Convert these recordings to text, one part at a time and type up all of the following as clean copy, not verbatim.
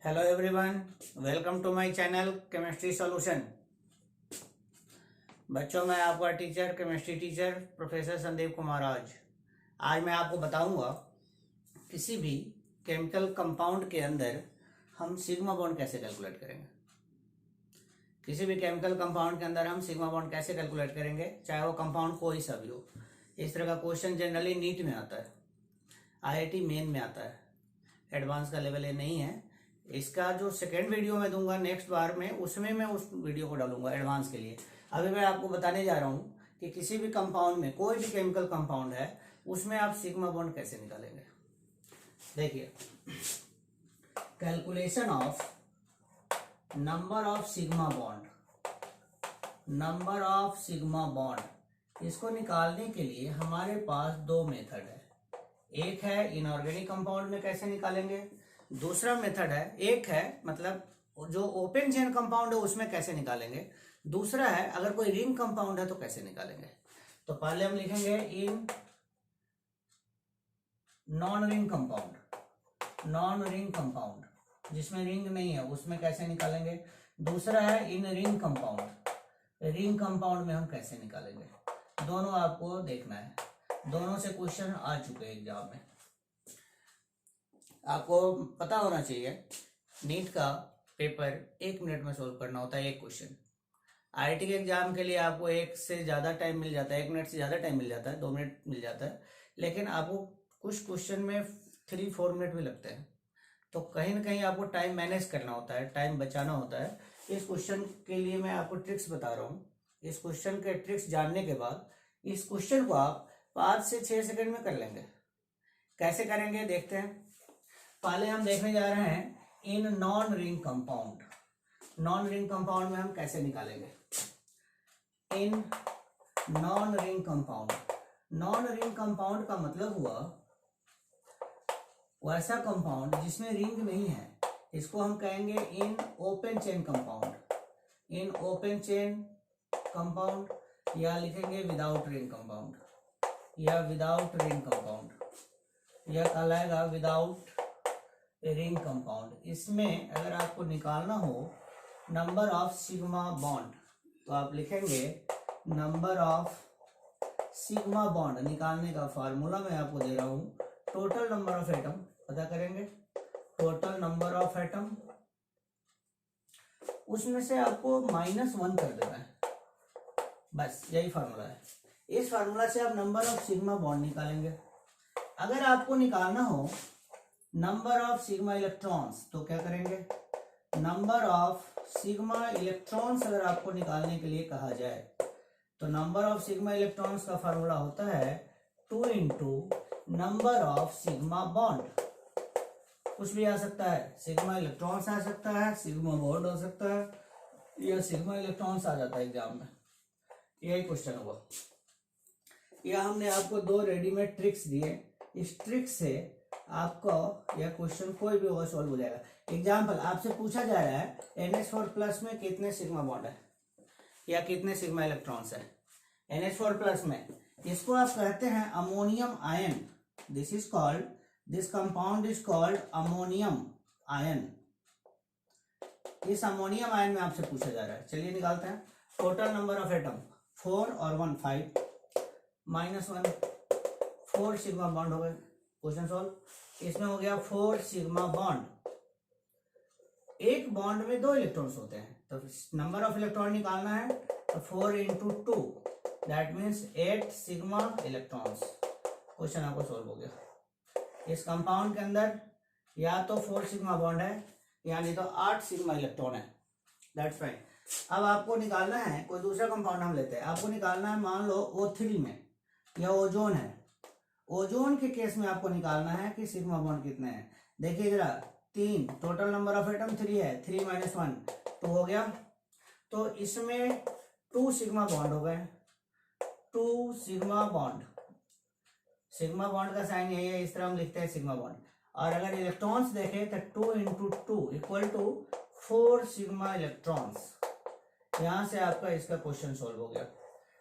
Hello everyone, welcome to my channel chemistry solution. बच्चों, मैं आपका teacher chemistry teacher professor Sandeep Kumar. आज मैं आपको बताऊंगा किसी भी केमिकल कंपाउंड के अंदर हम सिग्मा बॉन्ड कैसे कैलकुलेट करेंगे। किसी भी केमिकल कंपाउंड के अंदर हम सिग्मा बॉन्ड कैसे कैलकुलेट करेंगे, चाहे वो कंपाउंड कोई सा भी हो। इस तरह का क्वेश्चन जनरली नीट में आता है, आईआईटी मेन में आता है, एडवांस का लेवल ये नहीं है। इसका जो सेकेंड वीडियो मैं दूंगा नेक्स्ट बार में, उसमें मैं उस वीडियो को डालूंगा एडवांस के लिए। अभी मैं आपको बताने जा रहा हूँ कि किसी भी कंपाउंड में, कोई भी केमिकल कंपाउंड है, उसमें आप सिग्मा बॉन्ड कैसे निकालेंगे। देखिए, calculation of number of sigma bond, number of sigma bond, इसको निकालने के लिए हमारे पास दो मेथड है। एक है इनऑर्गेनिक कंपाउंड में कैसे निकालेंगे, दूसरा मेथड है, एक है मतलब जो ओपन चेन कंपाउंड है उसमें कैसे निकालेंगे, दूसरा है अगर कोई रिंग कंपाउंड है तो कैसे निकालेंगे। तो पहले हम लिखेंगे in non ring compound, non ring compound जिसमें रिंग नहीं है उसमें कैसे निकालेंगे। दूसरा है in ring compound, ring compound में हम कैसे निकालेंगे। दोनों आपको देखना है, दोनों से क्वेश्चन आ चुके हैं एग्जाम में। आपको पता होना चाहिए नीट का पेपर 1 मिनट में सोल्व करना होता है, एक क्वेश्चन। आईआईटी के एग्जाम के लिए आपको 1 से ज़्यादा टाइम मिल जाता है, 1 मिनट से ज़्यादा टाइम मिल जाता है, 2 मिनट मिल जाता है, लेकिन आपको कुछ क्वेश्चन में 3-4 मिनट भी लगते हैं। तो कहीं ना कहीं आपको टाइम मैनेज करना होता है, टाइम बचाना होता है। इस क्वेश्चन के लिए मैं आपको ट्रिक्स बता रहा हूँ। इस क्वेश्चन के ट्रिक्स जानने के बाद इस क्वेश्चन को आप 5 से 6 सेकंड में कर लेंगे। कैसे करेंगे देखते हैं। पहले हम देखने जा रहे हैं in non ring compound. Non ring compound में हम कैसे निकालेंगे in non ring compound. Non ring compound का मतलब हुआ वैसा कंपाउंड जिसमें रिंग नहीं है, इसको हम कहेंगे in open chain compound, in open chain compound, या लिखेंगे विदाउट रिंग कंपाउंड, या विदाउट रिंग कंपाउंड, या कहलाएगा विदाउट रिंग कंपाउंड। इसमें अगर आपको निकालना हो नंबर ऑफ सिग्मा बॉन्ड तो आप लिखेंगे नंबर ऑफ सिग्मा बॉन्ड। निकालने का फार्मूला मैं आपको दे रहा हूं, टोटल नंबर ऑफ एटम पता करेंगे, टोटल नंबर ऑफ एटम, उसमें से आपको -1 कर देना है, बस यही फार्मूला है। इस फार्मूला से आप नंबर ऑफ सिग्मा बॉन्ड निकालेंगे। अगर आपको निकालना हो नंबर ऑफ सिग्मा इलेक्ट्रॉन्स तो क्या करेंगे, नंबर ऑफ सिग्मा इलेक्ट्रॉन्स अगर आपको निकालने के लिए कहा जाए तो नंबर ऑफ सिग्मा इलेक्ट्रॉन्स का फार्मूला होता है 2 into number of sigma bond. कुछ भी आ सकता है, सिग्मा इलेक्ट्रॉन्स आ सकता है, सिग्मा बॉन्ड हो सकता है, या सिग्मा इलेक्ट्रॉन्स आ जाता है एग्जाम में। यही क्वेश्चन हुआ। या हमने आपको 2 रेडीमेड ट्रिक्स दिए, इस ट्रिक से आपको यह क्वेश्चन कोई भी होगा सॉल्व हो जाएगा। एग्जाम्पल आपसे पूछा जा रहा है NH4+ में कितने सिग्मा बॉन्ड है या कितने सिग्मा इलेक्ट्रॉन्स है। NH4+ में इसको आप कहते हैं ammonium ion. This is called, this compound is called ammonium ion. इस अमोनियम आयन में आपसे पूछा जा रहा है। चलिए निकालते हैं। टोटल नंबर ऑफ एटम 4 और 1 5, -1 4 सिग्मा बॉन्ड हो गए। Question solve. इसमें हो गया 4 सिग्मा बॉन्ड। एक बॉन्ड में 2 इलेक्ट्रॉन्स होते हैं, तो नंबर ऑफ इलेक्ट्रॉन निकालना है तो 4 into 2 that means 8 sigma electrons. Question आपको सॉल्व हो गया। इस कंपाउंड के अंदर या तो 4 सिग्मा बॉन्ड है या नहीं तो 8 सिग्मा इलेक्ट्रॉन है। That's fine. अब आपको निकालना है कोई दूसरा कंपाउंड हम लेते हैं। आपको निकालना है मान लो O3 में, या ओजोन है। ओजोन के केस में आपको निकालना है कि सिग्मा बॉन्ड कितने हैं। देखिए जरा, 3, टोटल नंबर ऑफ एटम 3 है, 3 - 1 2 हो गया। तो इसमें 2 सिग्मा बॉन्ड हो गए, 2 सिग्मा बॉन्ड। सिग्मा बॉन्ड का साइन यही है, इस तरह हम लिखते हैं सिग्मा बॉन्ड। और अगर इलेक्ट्रॉन्स देखें तो 2 into 2 equal to 4 sigma electrons. यहां से आपका इसका क्वेश्चन सॉल्व हो गया।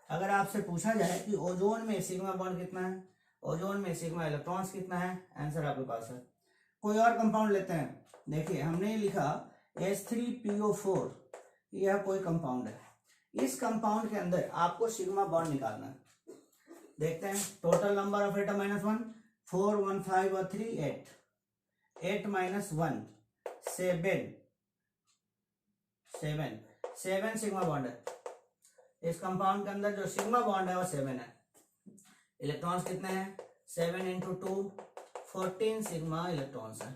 अगर आपसे पूछा जाए कि ओजोन में सिग्मा बॉन्ड कितना है, ओजोन में सिग्मा इलेक्ट्रॉन्स कितना है, आंसर आपके पास है। कोई और कंपाउंड लेते हैं। देखिए हमने लिखा H3PO4, यह कोई कंपाउंड है। इस कंपाउंड के अंदर आपको सिग्मा बॉन्ड निकालना है। देखते हैं, टोटल नंबर ऑफ एटम -1, 4, 1, 5 और 3, 8, 8 - 1 7 सिग्मा बॉन्ड है। इस कंपाउंड के अंदर जो सिग्मा बॉन्ड है वो 7 है। इलेक्ट्रॉन्स कितने हैं? 7 × 2 14 सिग्मा इलेक्ट्रॉन्स है।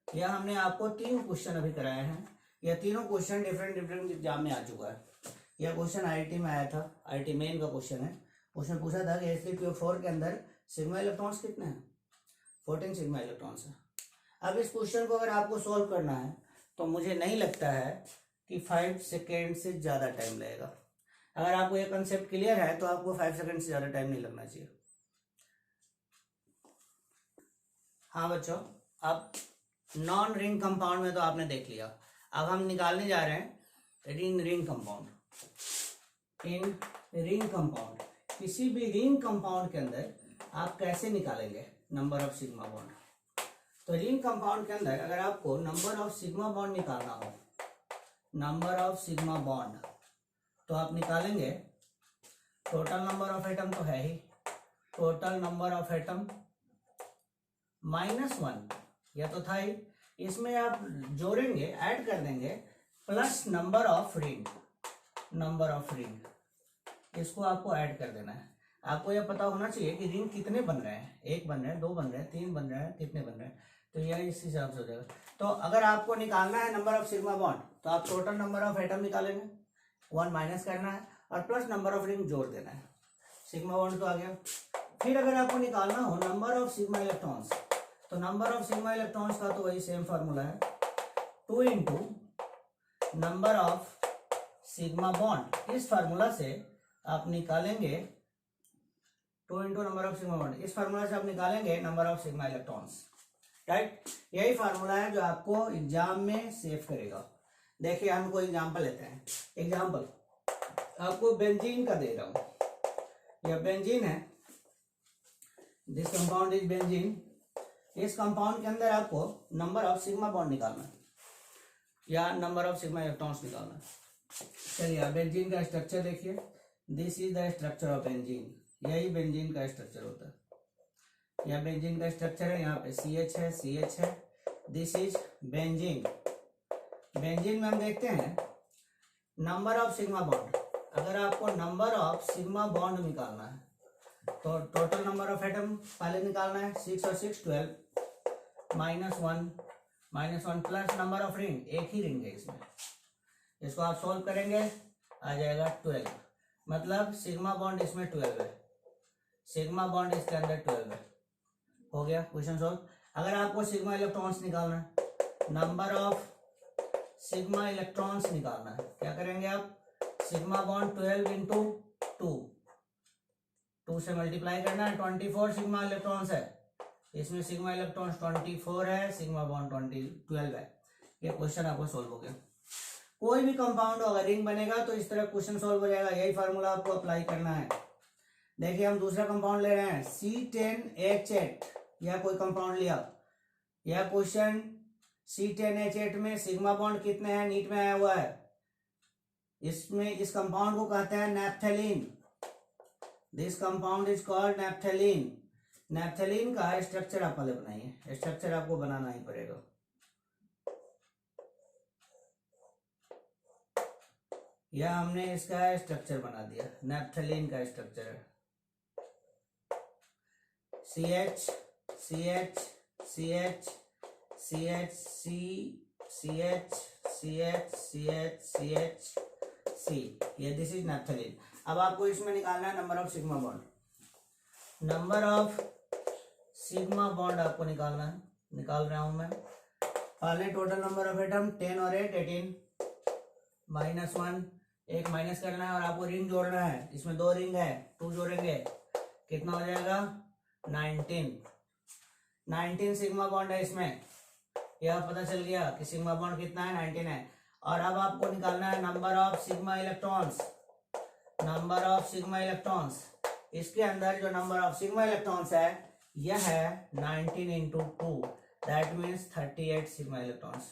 यह हमने आपको 3 क्वेश्चन अभी कराए हैं। यह तीनों क्वेश्चन डिफरेंट एग्जाम में आ चुका है। यह क्वेश्चन IIT में आया था, IIT मेन का क्वेश्चन है। उसमें पूछा था कि H3PO4 के अंदर सिग्मा इलेक्ट्रॉन्स कितने हैं? 14 सिग्मा इलेक्ट्रॉन्स हैं। अब इस क्वेश्चन को अगर आपको सॉल्व करना है तो मुझे नहीं लगता है कि 5 सेकेंड से ज़्यादा टाइम लगेगा। अगर आपको ये कंसेप्ट क्लियर है तो आपको 5 सेकेंड से ज़्यादा टाइम नहीं लगना चाहिए। हाँ बच्चों, अब नॉन रिंग कंपाउंड में तो आपने देख लिया। अब हम निकालने जा रहे हैं ring compound. In ring compound, किसी भी रिंग कंपाउंड के अंदर आप कैसे निकालेंगे नंबर ऑफ सिग्मा बॉन्ड? तो रिंग कंपाउंड के अंदर अगर आपको नंबर ऑफ सिग्मा बॉन्ड निकालना हो, नंबर ऑफ सिग्मा बॉन्ड, तो आप निकालेंगे टोटल नंबर ऑफ एटम तो है ही, टोटल नंबर ऑफ एटम -1, यह तो था ही। इसमें आप जोड़ेंगे, ऐड कर देंगे, प्लस नंबर ऑफ रिंग, इसको आपको ऐड कर देना है। आपको यह पता होना चाहिए कि रिंग कितने बन रहे हैं, 1 बन रहे हैं, 2 बन रहे हैं, 3 बन रहे हैं, कितने बन रहे हैं, तो यह इस हिसाब से हो जाएगा। तो अगर आपको निकालना है नंबर ऑफ सिग्मा बॉन्ड तो आप टोटल नंबर ऑफ एटम निकालेंगे, 1 माइनस करना है और प्लस नंबर ऑफ रिंग जोड़ देना है। सिग्मा बॉन्ड तो आ गया। फिर अगर आपको निकालना हो नंबर ऑफ सिग्मा इलेक्ट्रॉन्स, तो नंबर ऑफ सिग्मा इलेक्ट्रॉन्स का तो वही सेम फार्मूला है, 2 × नंबर ऑफ सिग्मा बॉन्ड। इस फार्मूला से आप निकालेंगे 2 × नंबर ऑफ सिग्मा बॉन्ड, इस फार्मूला से आप निकालेंगे number of sigma electrons, right. यही फार्मूला है जो आपको एग्जाम में सेव करेगा। देखिए हम कोई एग्जांपल लेते हैं। एग्जांपल आपको बेंजीन का दे रहा हूं, यह बेंजीन है, दिस कंपाउंड इज बेंजीन। इस कंपाउंड के अंदर आपको नंबर ऑफ सिग्मा बॉन्ड निकालना है या नंबर ऑफ सिग्मा इलेक्ट्रॉन्स निकालना है। चलिए बेंजीन का स्ट्रक्चर देखिए, this is the structure of benzene, यही बेंजीन का स्ट्रक्चर होता है। यह बेंजीन का स्ट्रक्चर है, यहाँ पे CH है, CH है, दिस इज बेंजीन। बेंजीन में हम देखते हैं नंबर ऑफ सिग्मा बॉन्ड। अगर आपको नंबर ऑफ सिग्मा बॉन्ड निकालना है तो टोटल नंबर ऑफ एटम पहले निकालना है, 6 और 6 12, -1 प्लस नंबर ऑफ रिंग, एक ही रिंग है इसमें, इसको आप सोल्व करेंगे आ जाएगा 12। मतलब सिग्मा बॉन्ड इसमें 12 है, सिग्मा बॉन्ड इसके अंदर 12 है। हो गया क्वेश्चन सॉल्व। अगर आपको सिग्मा इलेक्ट्रॉन्स निकालना है, नंबर ऑफ सिग्मा इलेक्ट्रॉन्स निकालना है, क्या करेंगे आप? सिग्मा बॉन्ड 12 × 2 से मल्टीप्लाई करना है, 24 सिग्मा इलेक्ट्रॉन्स है, इसमें सिग्मा इलेक्ट्रॉन्स 24 है, सिग्मा बॉन्ड 12 है। ये क्वेश्चन आपको सोल्व हो गया। कोई भी कंपाउंड अगर रिंग बनेगा तो इस तरह क्वेश्चन सोल्व हो जाएगा, यही फार्मूला आपको अप्लाई करना है। देखिए हम दूसरा कंपाउंड ले रहे हैं, C10H8, यह कोई कंपाउंड लिया। यह क्वेश्चन C10H8 में सिग्मा बॉन्ड कितने हैं नीट में आया हुआ है। इसमें इस कंपाउंड को कहते हैं naphthalene. This compound is called naphthalene. Naphthalene का स्ट्रक्चर आप पहले बनाइए, स्ट्रक्चर आपको बनाना ही पड़ेगा। यह हमने इसका स्ट्रक्चर बना दिया, नैप्थेलीन का स्ट्रक्चर है, CH CH CH CH C CH CH CH CH C, ये दिस इज नैप्थेलीन। अब आपको इसमें निकालना है number of sigma bond. Number of sigma bond आपको निकालना है, निकाल रहा हूं मैं। पहले टोटल नंबर ऑफ एटम 10 और 8 18, -1, एक माइनस करना है और आपको रिंग जोड़ना है। इसमें 2 रिंग है, 2 जोड़ेंगे कितना हो जाएगा? 19 सिग्मा बॉन्ड है इसमें, यह पता चल गया कि सिग्मा बॉन्ड कितना है, 19 है। और अब आपको निकालना है number of sigma electrons. Number of sigma electrons, इसके अंदर जो नंबर ऑफ सिग्मा इलेक्ट्रॉन्स है यह है 19 × 2, दैट मीन्स 38 सिग्मा इलेक्ट्रॉन्स।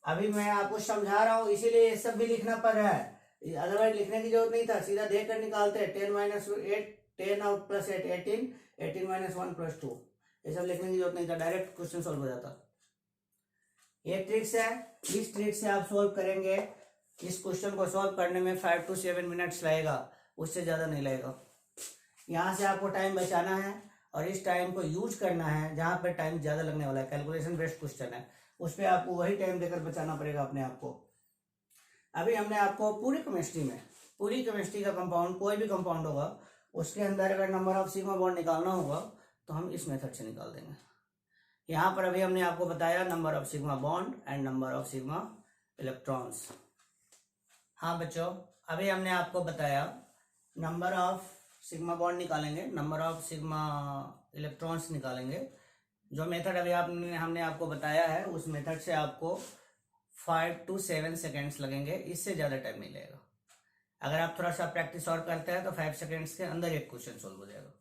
अभी मैं आपको समझा रहा हूँ इसीलिए ये सब भी लिखना पड़ रहा है, अदरवाइज लिखने की जरूरत नहीं था, सीधा देख कर निकालते हैं। 10 माइनस 8, 10 और प्लस 8 18, 18 माइनस 1 प्लस 2, ये सब लिखने की जरूरत नहीं था, डायरेक्ट क्वेश्चन सॉल्व हो जाता। ये ट्रिक्स है, इस ट्रिक से आप सॉल्व करेंगे। इस क्वेश्चन को सॉल्व करने में 5 to 7 मिनट्स लगेगा, उससे ज़्यादा नहीं लगेगा। यहाँ से आपको टाइम बचाना है और इस टाइम को यूज करना है जहाँ पर टाइम ज़्यादा लगने वाला है। कैलकुलेशन बेस्ड क्वेश्चन है, उस पर आपको वही टाइम देकर बचाना पड़ेगा अपने आप को। अभी हमने आपको पूरी केमिस्ट्री का कंपाउंड, कोई भी कंपाउंड होगा उसके अंदर अगर नंबर ऑफ सिग्मा बॉन्ड निकालना होगा तो हम इस मेथड से निकाल देंगे। यहाँ पर अभी हमने आपको बताया number of sigma bond and number of sigma electrons. हाँ बच्चों, अभी हमने आपको बताया नंबर ऑफ सिग्मा बॉन्ड निकालेंगे, नंबर ऑफ सिग्मा इलेक्ट्रॉन्स निकालेंगे। जो मेथड अभी हमने आपको बताया है उस मेथड से आपको 5 to 7 सेकेंड्स लगेंगे, इससे ज़्यादा टाइम नहीं लगेगा। अगर आप थोड़ा सा प्रैक्टिस और करते हैं तो 5 सेकेंड्स के अंदर एक क्वेश्चन सोल्व हो जाएगा।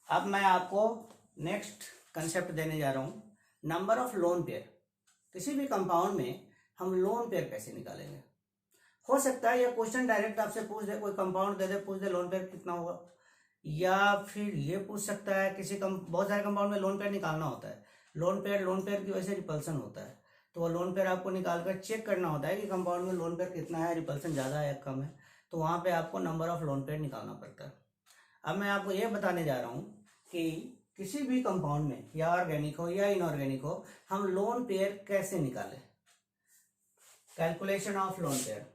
अब मैं आपको नेक्स्ट कंसेप्ट देने जा रहा हूँ, नंबर ऑफ लोन पेयर। किसी भी कंपाउंड में हम लोन पेयर कैसे निकालेंगे। हो सकता है यह क्वेश्चन डायरेक्ट आपसे पूछ दे, कोई कंपाउंड दे दे, पूछ दे लोन पेयर कितना होगा, या फिर ये पूछ सकता है बहुत सारे कंपाउंड में लोन पेयर निकालना होता है। लोन पेयर की वजह से रिपल्सन होता है, तो वो लोन पेयर आपको निकाल कर चेक करना होता है कि कंपाउंड में लोन पेयर कितना है, रिपल्सन ज़्यादा है या कम है, तो वहाँ पे आपको नंबर ऑफ लोन पेयर निकालना पड़ता है। अब मैं आपको ये बताने जा रहा हूँ कि किसी भी कंपाउंड में, या ऑर्गेनिक हो या इनऑर्गेनिक हो, हम लोन पेयर कैसे निकालें। Calculation of lone pair,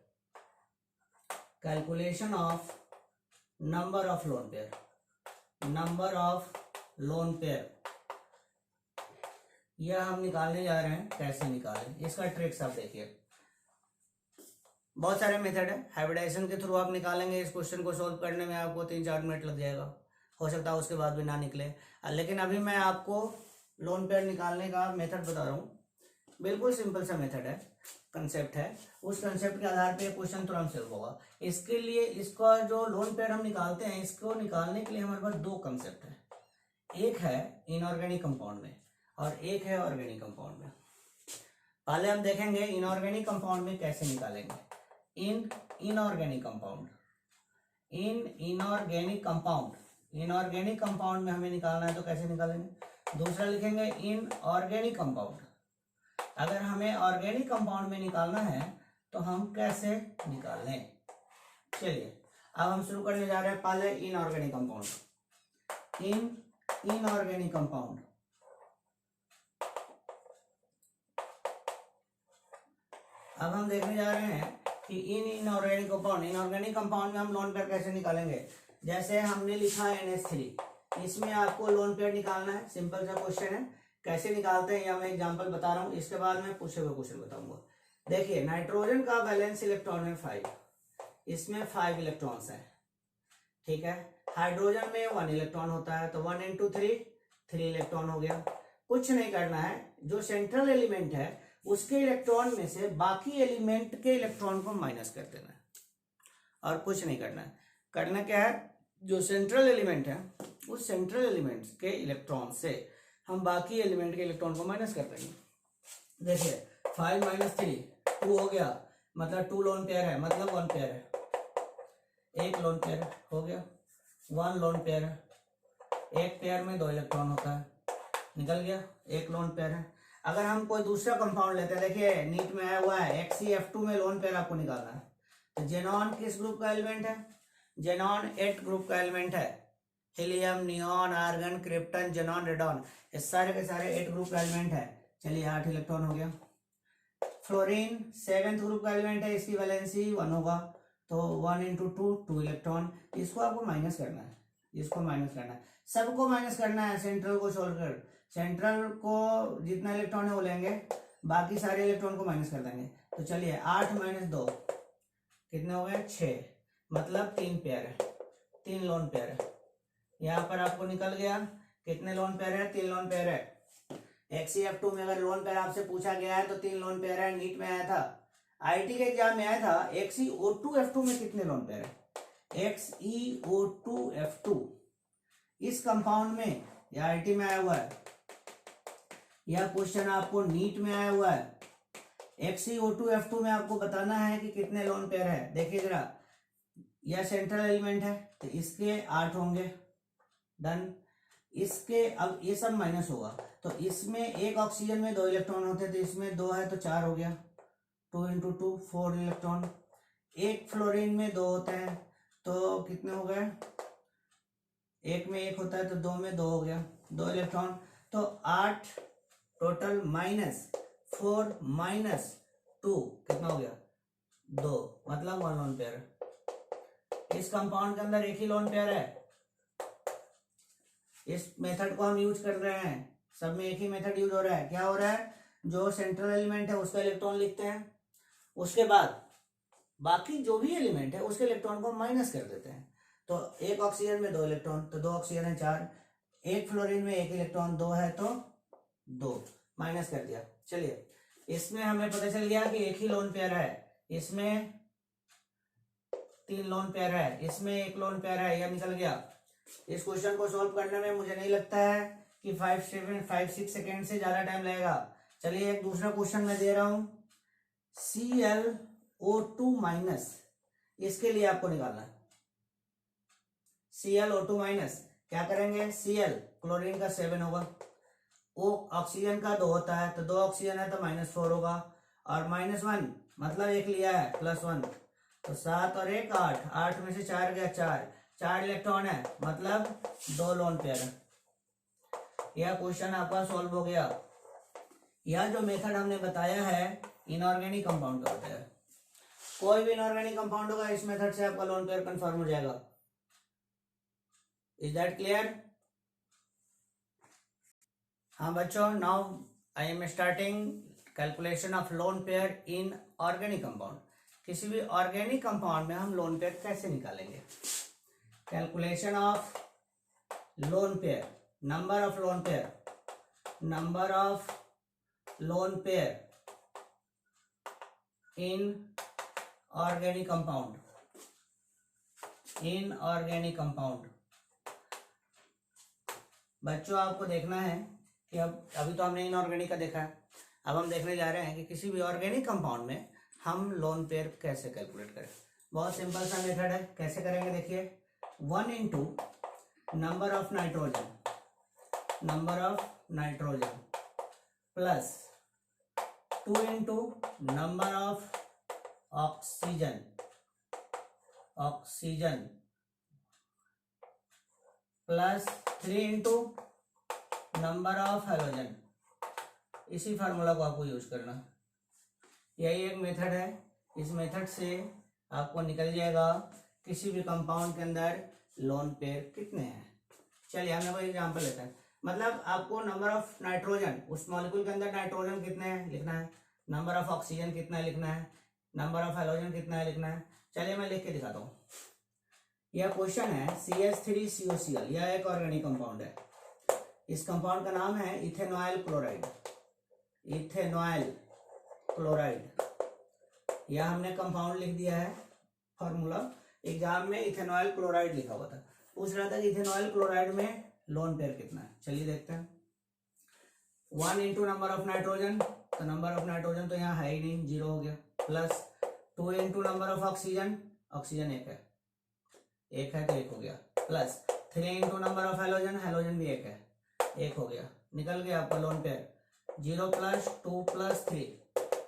calculation of number of lone pair, number of lone pair, यह हम निकालने जा रहे हैं। कैसे निकालें, इसका ट्रिक्स आप देखिए। बहुत सारे मेथड है, हाइब्रिडाइजेशन के थ्रू आप निकालेंगे। इस क्वेश्चन को सोल्व करने में आपको 3-4 मिनट लग जाएगा, हो सकता है उसके बाद भी ना निकले, लेकिन अभी मैं आपको लोन पेयर निकालने का मेथड बता रहा हूँ। बिल्कुल सिंपल सा मेथड है, कंसेप्ट है, उस कंसेप्ट के आधार पे क्वेश्चन तुरंत सॉल्व होगा। इसके लिए इसका जो लोन पेयर हम निकालते हैं, इसको निकालने के लिए हमारे पास दो कंसेप्ट है, एक है इनऑर्गेनिक कंपाउंड में और एक है ऑर्गेनिक कंपाउंड में। पहले हम देखेंगे इनऑर्गेनिक कंपाउंड में कैसे निकालेंगे। इनऑर्गेनिक कंपाउंड में हमें निकालना है तो कैसे निकालेंगे। दूसरा लिखेंगे इनऑर्गेनिक कंपाउंड। अगर हमें ऑर्गेनिक कंपाउंड में निकालना है तो हम कैसे निकाल लें। चलिए अब हम शुरू करने जा रहे हैं पहले इनऑर्गेनिक कंपाउंड। इनऑर्गेनिक कंपाउंड, अब हम देखने जा रहे हैं कि इनऑर्गेनिक कंपाउंड में हम लोन पेयर कैसे निकालेंगे। जैसे हमने लिखा NH3, इसमें आपको लोन पेयर निकालना है। सिंपल सा क्वेश्चन है, कैसे निकालते हैं या मैं एग्जांपल बता रहा हूँ, इसके बाद मैं पूछे हुए क्वेश्चन बताऊंगा। देखिए नाइट्रोजन का वैलेंस इलेक्ट्रॉन है 5, इसमें 5 इलेक्ट्रॉन्स हैं, ठीक है। हाइड्रोजन में 1 इलेक्ट्रॉन होता है, तो 1 into 3 इलेक्ट्रॉन हो गया। कुछ नहीं करना है, जो सेंट्रल एलिमेंट है उसके इलेक्ट्रॉन में से बाकी एलिमेंट के इलेक्ट्रॉन को माइनस कर देना है, और कुछ नहीं करना है। करना क्या है, जो सेंट्रल एलिमेंट है उस सेंट्रल एलिमेंट के इलेक्ट्रॉन से हम बाकी एलिमेंट के इलेक्ट्रॉन को माइनस कर देंगे। देखिए 5 - 3 2 हो गया, मतलब 2 लोन पेयर है, मतलब 1 पेयर है, एक लोन पेयर हो गया, 1 लोन पेयर है। एक पेयर में 2 इलेक्ट्रॉन होता है, निकल गया, एक लोन पेयर है। अगर हम कोई दूसरा कंपाउंड लेते हैं, देखिए नीट में आया हुआ है XeF2 में लोन पेयर आपको निकालना है। तो जेनॉन किस ग्रुप का एलिमेंट है, जेनॉन 8 ग्रुप का एलिमेंट है। Helium, neon, argon, krypton, xenon, radon, ये सारे के सारे 8 ग्रुप का एलिमेंट है। चलिए 8 इलेक्ट्रॉन हो गया। फ्लोरीन 7th ग्रुप का एलिमेंट है, इसकी वैलेंसी 1 होगा, तो 1 into 2 इलेक्ट्रॉन। इसको आपको माइनस करना है, इसको माइनस करना है, सबको माइनस करना है। सेंट्रल को छोड़ कर, सेंट्रल को जितना इलेक्ट्रॉन है वो लेंगे, बाकी सारे इलेक्ट्रॉन को माइनस कर देंगे। तो चलिए 8 - 2 कितने हो गए, 6, मतलब 3 पेयर है, 3 लोन पेयर है। यहाँ पर आपको निकल गया कितने लोन पेयर है, 3 लोन पेयर है। XeF2 में अगर लोन पेयर आपसे पूछा गया है तो 3 लोन पेयर है, नीट में आया था, IIT के एग्जाम में आया था। XeO2F2 में कितने लोन पेयर है, XeO2F2 इस कंपाउंड में, या IIT में आया हुआ है, यह क्वेश्चन आपको नीट में आया हुआ है। XeO2F2 में आपको बताना है कि कितने लोन पेयर है। देखिए जरा, यह सेंट्रल एलिमेंट है तो इसके 8 होंगे, डन। इसके अब ये सब माइनस होगा तो इसमें एक ऑक्सीजन में 2 इलेक्ट्रॉन होते हैं तो इसमें 2 है तो 4 हो गया, 2 × 2 4 इलेक्ट्रॉन। एक फ्लोरीन में 2 होते हैं तो कितने हो गए, एक में 1 होता है तो 2 में 2 हो गया, 2 इलेक्ट्रॉन। तो 8 टोटल -4 -2 कितना हो गया, 2, मतलब 1 लोन पेयर। इस कंपाउंड के अंदर एक ही लोन पेयर है। इस मेथड को हम यूज कर रहे हैं, सब में एक ही मेथड यूज हो रहा है। क्या हो रहा है, जो सेंट्रल एलिमेंट है उसका इलेक्ट्रॉन लिखते हैं, उसके बाद बाकी जो भी एलिमेंट है उसके इलेक्ट्रॉन को माइनस कर देते हैं। तो एक ऑक्सीजन में 2 इलेक्ट्रॉन तो 2 ऑक्सीजन है 4, एक फ्लोरीन में 1 इलेक्ट्रॉन 2 है तो 2 माइनस कर दिया। चलिए, इसमें हमें पता चल गया कि एक ही लोन पेयर है, इसमें 3 लोन पेयर है, इसमें 1 लोन पेयर है, यह निकल गया। इस क्वेश्चन को सॉल्व करने में मुझे नहीं लगता है कि 5-6 सेकेंड से ज्यादा टाइम लगेगा। चलिए एक दूसरा क्वेश्चन मैं दे रहा हूं, ClO2-, इसके लिए आपको निकालना है ClO2-। क्या करेंगे, Cl क्लोरीन का 7 होगा, O ऑक्सीजन का 2 होता है तो 2 ऑक्सीजन है तो -4 होगा, और -1 मतलब एक लिया है +1 तो 7 और 1 8, 8 में से 4 गया 4 इलेक्ट्रॉन है मतलब 2 लोन पेयर है। यह क्वेश्चन आपका सॉल्व हो गया। यह जो मेथड हमने बताया है इनऑर्गेनिक कंपाउंड का होता है। कोई भी इनऑर्गेनिक कंपाउंड होगा इस मेथड से आपका लोन पेयर कंफर्म हो जाएगा। Is that clear? हाँ बच्चों, now I am starting calculation of lone pair in organic compound. किसी भी ऑर्गेनिक कंपाउंड में हम लोन पेयर कैसे निकालेंगे? Calculation of lone pair, number of lone pair, number of lone pair in organic compound, in organic compound. बच्चों आपको देखना है कि अब अभी तो हमने इनऑर्गेनिक का देखा है, अब हम देखने जा रहे हैं कि किसी भी ऑर्गेनिक कंपाउंड में हम लोन पेयर कैसे कैलकुलेट करें। बहुत सिंपल सा मेथड है, कैसे करेंगे देखिए। 1 × number of nitrogen, number of nitrogen plus 2 × number of oxygen, oxygen plus 3 × number of halogen. इसी फार्मूला को आपको यूज करना, यही एक मेथड है। इस मेथड से आपको निकल जाएगा किसी भी कंपाउंड के अंदर लोन पेयर कितने हैं। चलिए हमें कोई एग्जांपल लेते हैं, मतलब आपको नंबर ऑफ नाइट्रोजन, उस मॉलिक्यूल के अंदर नाइट्रोजन कितने हैं लिखना है, नंबर ऑफ ऑक्सीजन कितना है लिखना है, नंबर ऑफ हेलोजन कितना है लिखना है। चलिए मैं लिख के दिखाता हूँ। यह क्वेश्चन है CH3COCl, यह एक ऑर्गेनिक कंपाउंड है। इस कंपाउंड का नाम है इथेनॉयल क्लोराइड, इथेनॉयल क्लोराइड। यह हमने कंपाउंड लिख दिया है, फॉर्मूला एग्जाम में इथेनॉयल क्लोराइड लिखा हुआ था, पूछ रहा था कि इथेनॉयल क्लोराइड में लोन पेयर कितना है। चलिए देखते हैं। 1 × नंबर ऑफ नाइट्रोजन, तो नंबर ऑफ नाइट्रोजन तो यहाँ है ही नहीं, 0 हो गया, plus 2 × number of oxygen, oxygen 1 है, 1 है तो 1 हो गया, plus 3 × number of halogen, halogen भी 1 है, 1 हो गया, निकल गया आपका लोन पेयर। 0 + 2 + 3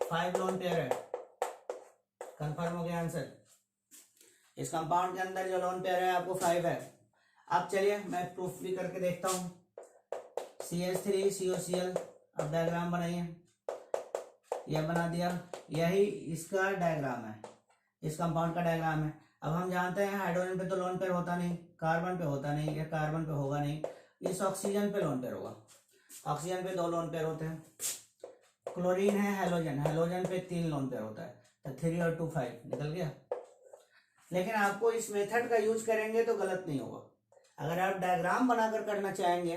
5 लोन पेयर है, कंफर्म हो गया आंसर। इस कंपाउंड के अंदर जो लोन पेयर है आपको 5 है। अब चलिए मैं प्रूफ भी करके देखता हूँ। CH3COCl, अब डायग्राम बनाइए, यह बना दिया, यही इसका डायग्राम है, इस कंपाउंड का डायग्राम है। अब हम जानते हैं हाइड्रोजन पे तो लोन पेयर होता नहीं, कार्बन पे होता नहीं, या कार्बन पे होगा नहीं, इस ऑक्सीजन पे लोन पेयर होगा। ऑक्सीजन पे 2 लोन पेयर होते हैं, क्लोरीन है, हेलोजन, हेलोजन पे 3 लोन पेयर होता है, तो 3 और 2 5 निकल गया। लेकिन आपको इस मेथड का यूज करेंगे तो गलत नहीं होगा। अगर आप डायग्राम बनाकर करना चाहेंगे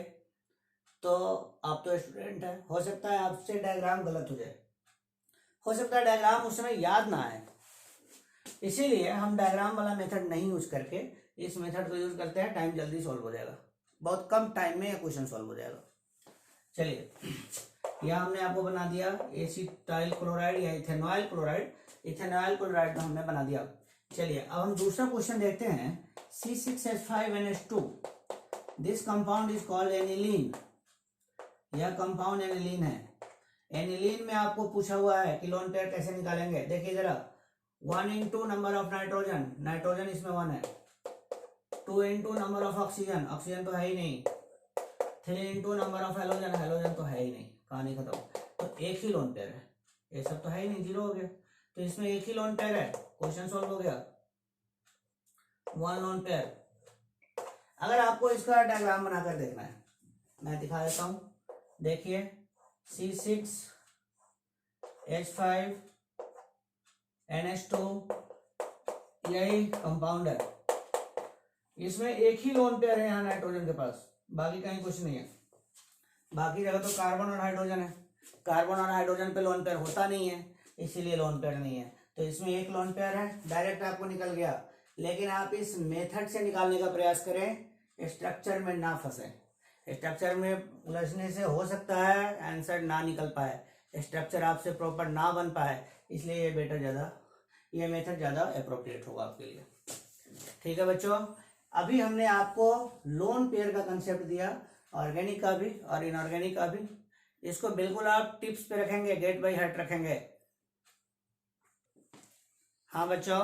तो आप तो स्टूडेंट हैं, हो सकता है आपसे डायग्राम गलत हो जाए, हो सकता है डायग्राम उस समय याद ना आए, इसीलिए हम डायग्राम वाला मेथड नहीं यूज करके इस मेथड को यूज करते हैं। टाइम जल्दी सॉल्व हो जाएगा, बहुत कम टाइम में यह क्वेश्चन सॉल्व हो जाएगा। चलिए या हमने आपको बना दिया एसिटाइल क्लोराइड या इथेनॉइल क्लोराइड, इथेनॉइल क्लोराइड का हमने बना दिया। चलिए अब हम दूसरा क्वेश्चन देखते हैं। C6H5NH2 this compound is called aniline. यह कंपाउंड एनिलीन है। एनिलीन में आपको पूछा हुआ है कि लोन पेयर कैसे निकालेंगे। देखिए जरा, 1 into number of nitrogen, nitrogen इसमें 1 है, 2 into number of oxygen, oxygen तो है ही नहीं, 3 into number of halogen, halogen तो है ही नहीं, कहानी खत्म। तो एक ही लोन पेयर है, ये सब तो है ही नहीं, 0 हो गया। तो इसमें एक ही लोन पेयर है, क्वेश्चन सॉल्व हो गया, 1 लोन पेयर। अगर आपको इसका डायग्राम बनाकर देखना है, मैं दिखा देता हूं। देखिए C6H5NH2 यही कंपाउंड है, इसमें एक ही लोन पेयर है यहाँ नाइट्रोजन के पास, बाकी कहीं कुछ नहीं है। बाकी जगह तो कार्बन और हाइड्रोजन है, कार्बन और हाइड्रोजन पे लोन पेयर होता नहीं है, इसीलिए लोन पेयर नहीं है। तो इसमें एक लोन पेयर है, डायरेक्ट आपको निकल गया। लेकिन आप इस मेथड से निकालने का प्रयास करें, स्ट्रक्चर में ना फंसे। स्ट्रक्चर में उलझने से हो सकता है आंसर ना निकल पाए, स्ट्रक्चर आपसे प्रॉपर ना बन पाए, इसलिए ये मेथड ज़्यादा अप्रोप्रिएट होगा आपके लिए। ठीक है बच्चों, अभी हमने आपको लोन पेयर का कंसेप्ट दिया, ऑर्गेनिक का भी और इनऑर्गेनिक का भी। इसको बिल्कुल आप टिप्स पे रखेंगे, गेट बाय हार्ट रखेंगे। हाँ बच्चों,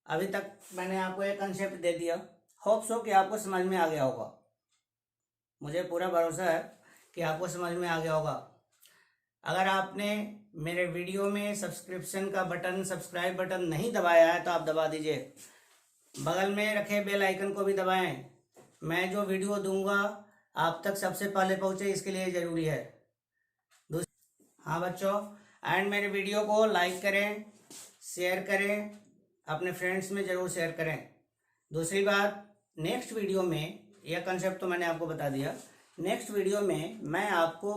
अभी तक मैंने आपको एक कंसेप्ट दे दिया, होप सो कि आपको समझ में आ गया होगा। मुझे पूरा भरोसा है कि आपको समझ में आ गया होगा। अगर आपने मेरे वीडियो में सब्सक्रिप्शन का बटन, सब्सक्राइब बटन नहीं दबाया है तो आप दबा दीजिए, बगल में रखे बेल आइकन को भी दबाएं। मैं जो वीडियो दूंगा आप तक सबसे पहले पहुंचे, इसके लिए ज़रूरी है। हाँ बच्चों, एंड मेरे वीडियो को लाइक करें, शेयर करें, अपने फ्रेंड्स में ज़रूर शेयर करें। दूसरी बात, नेक्स्ट वीडियो में, यह कंसेप्ट तो मैंने आपको बता दिया, नेक्स्ट वीडियो में मैं आपको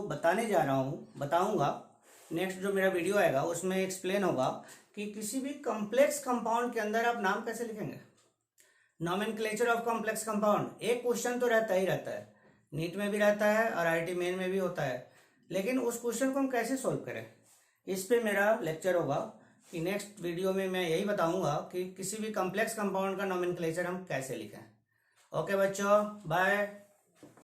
बताऊंगा नेक्स्ट जो मेरा वीडियो आएगा उसमें एक्सप्लेन होगा कि किसी भी कॉम्प्लेक्स कंपाउंड के अंदर आप नाम कैसे लिखेंगे, नॉमेनक्लेचर ऑफ कॉम्प्लेक्स कंपाउंड। एक क्वेश्चन तो रहता ही रहता है, नीट में भी रहता है और IIT मेन में भी होता है, लेकिन उस क्वेश्चन को हम कैसे सोल्व करें, इस पे मेरा लेक्चर होगा कि नेक्स्ट वीडियो में मैं यही बताऊंगा कि किसी भी कॉम्प्लेक्स कंपाउंड का नॉमेनक्लेचर हम कैसे लिखें। ओके बच्चों, बाय।